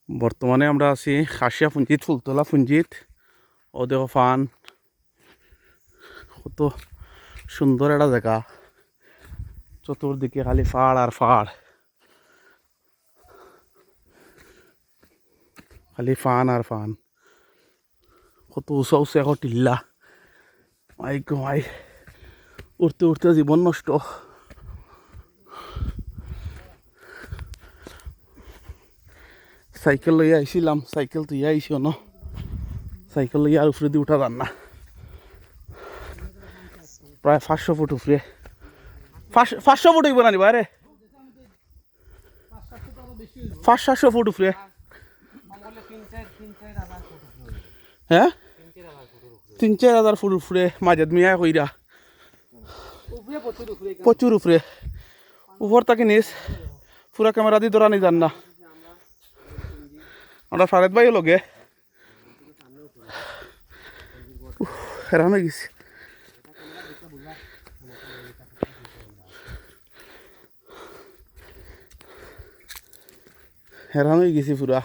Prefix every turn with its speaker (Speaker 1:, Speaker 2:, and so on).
Speaker 1: বর্তমানে আমরা আছি খাসিয়া পুঞ্জিত, ফুলতলা পুঞ্জিত। ও দেখো ফান, কত সুন্দর একটা জায়গা, চতুর্দিকে খালি পাহাড় আর পাহাড়, খালি ফান আর ফান। কত উঁচা উঁচা এখন টিল্লা, মাই গো মাই, উঠতে উঠতে জীবন নষ্ট। সাইকেল লইয়া আইছিলাম, সাইকেল তুই আইসি ন, সাইকেল লইয়া আর উপরে দিয়ে উঠা যান না। প্রায় 500 ফুট উপরে, 500 ফুট হইব না নিবা রে, 500-700 ফুট উপরে। হ্যাঁ 3-4 হাজার ফুট উপরে মাঝে মিয়া কইরা, প্রচুর উপরে। উপর তাকে নিস পুরা ক্যামেরা দিয়ে ধরা নি যান না। আমরা ফারেদ ভাইও লগে হেরান হয়ে গেছি। হেরান হয়ে গেছি পুরা।